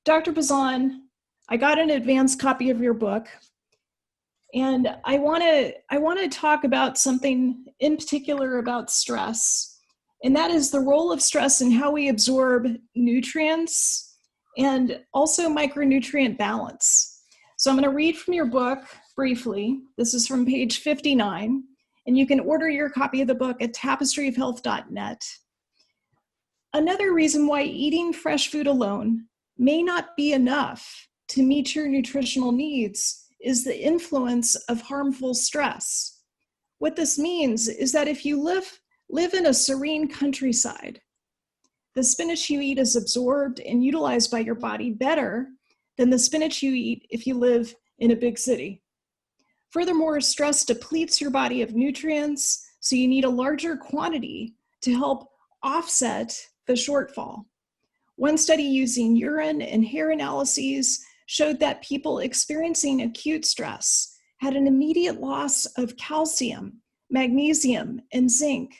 Dr. Bazzan, I got an advanced copy of your book, and I want to talk about something in particular about stress, and that is the role of stress in how we absorb nutrients and also micronutrient balance. So I'm going to read from your book briefly. This is from page 59, and you can order your copy of the book at tapestryofhealth.net. Another reason why eating fresh food alone may not be enough to meet your nutritional needs is the influence of harmful stress. What this means is that if you live in a serene countryside, the spinach you eat is absorbed and utilized by your body better than the spinach you eat if you live in a big city. Furthermore, stress depletes your body of nutrients, so you need a larger quantity to help offset the shortfall. One study using urine and hair analyses showed that people experiencing acute stress had an immediate loss of calcium, magnesium, and zinc.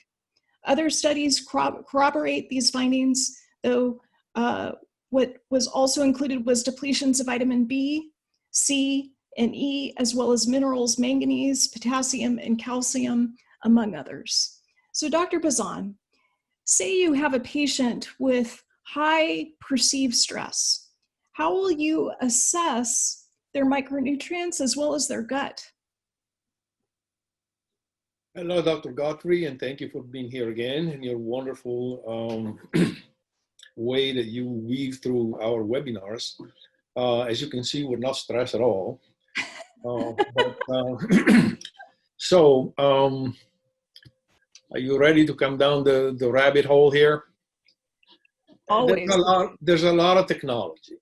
Other studies corroborate these findings, though what was also included was depletions of vitamin B, C, and E, as well as minerals, manganese, potassium, and calcium, among others. So Dr. Bazzan, say you have a patient with high perceived stress. How will you assess their micronutrients as well as their gut? Hello, Dr. Gottfried, and thank you for being here again and your wonderful way that you weave through our webinars. As you can see, we're not stressed at all. Are you ready to come down the rabbit hole here? Always. There's a lot of technology.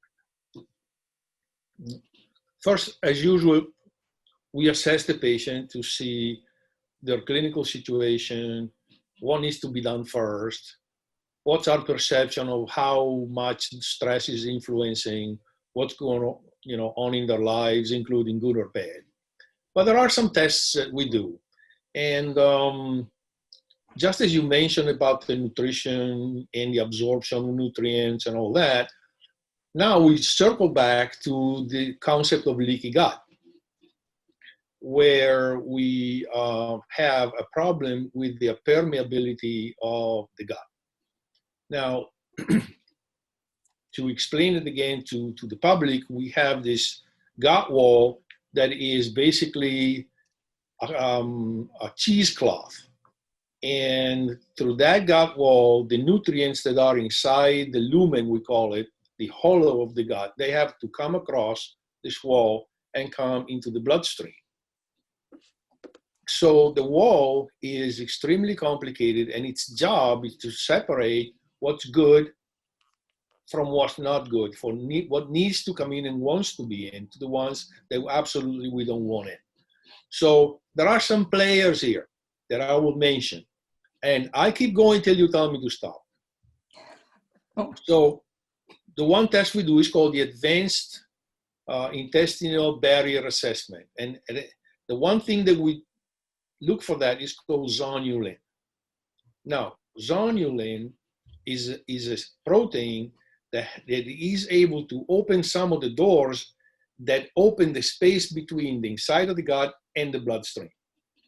First, as usual, we assess the patient to see their clinical situation, what needs to be done first, what's our perception of how much stress is influencing what's going on in their lives, including good or bad. But there are some tests that we do. And just as you mentioned about the nutrition and the absorption of nutrients and all that, now we circle back to the concept of leaky gut, where we have a problem with the permeability of the gut. Now, to explain it again to the public, we have this gut wall that is basically a cheesecloth. And through that gut wall, the nutrients that are inside the lumen, we call it, the hollow of the gut, they have to come across this wall and come into the bloodstream. So the wall is extremely complicated, and its job is to separate what's good from what's not good, for what needs to come in and wants to be in, to the ones that absolutely we don't want in. So there are some players here that I will mention, and I keep going till you tell me to stop. Oh. So the one test we do is called the Advanced Intestinal Barrier Assessment, and the one thing that we look for that is called zonulin. Now, zonulin is a protein that is able to open some of the doors that open the space between the inside of the gut and the bloodstream.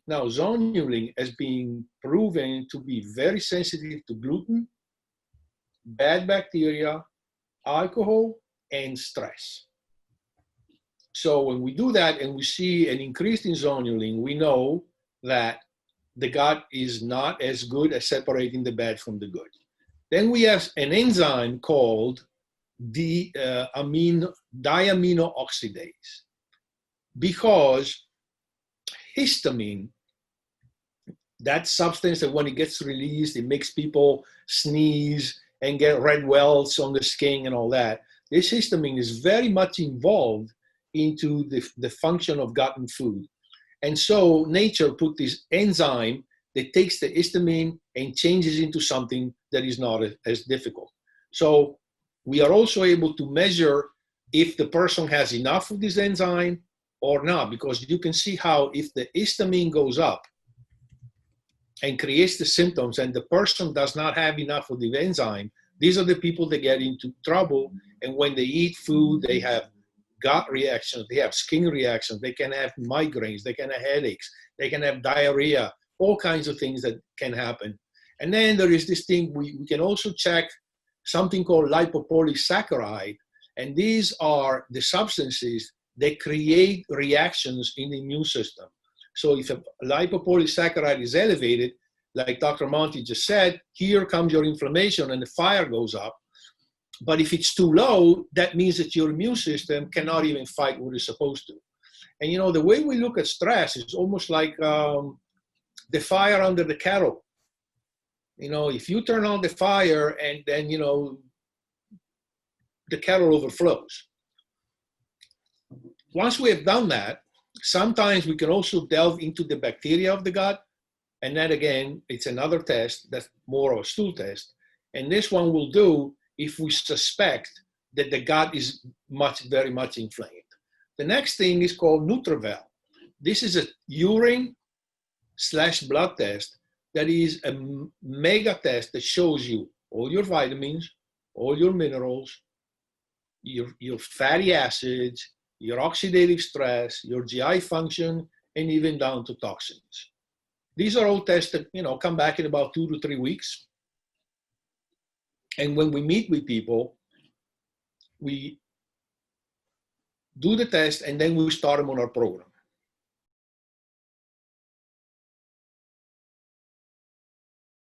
Now, zonulin has been proven to be very sensitive to gluten, bad bacteria, alcohol, and stress. So when we do that and we see an increase in zonulin, we know that the gut is not as good at separating the bad from the good. Then we have an enzyme called diamino oxidase, because histamine, that substance that when it gets released, it makes people sneeze and get red welts on the skin and all that. This histamine is very much involved into the function of gut and food. And so nature put this enzyme that takes the histamine and changes into something that is not as difficult. So we are also able to measure if the person has enough of this enzyme or not, because you can see how if the histamine goes up and creates the symptoms and the person does not have enough of the enzyme, These are the people that get into trouble, and when they eat food, they have gut reactions, they have skin reactions, they can have migraines, they can have headaches, they can have diarrhea, all kinds of things that can happen. And then there is this thing, we can also check something called lipopolysaccharide, and these are the substances that create reactions in the immune system. So if a lipopolysaccharide is elevated, like Dr. Monti just said, here comes your inflammation and the fire goes up. But if it's too low, that means that your immune system cannot even fight what it's supposed to. And you know, the way we look at stress is almost like the fire under the kettle. You know, if you turn on the fire and then, you know, the kettle overflows. Once we have done that, sometimes we can also delve into the bacteria of the gut. And then again, it's another test that's more of a stool test. And this one will do if we suspect that the gut is very much inflamed. The next thing is called Nutravel. This is a urine/blood test that is a mega test that shows you all your vitamins, all your minerals, your fatty acids, your oxidative stress, your GI function, and even down to toxins. These are all tests that, you know, come back in about 2 to 3 weeks. And when we meet with people, we do the test and then we start them on our program.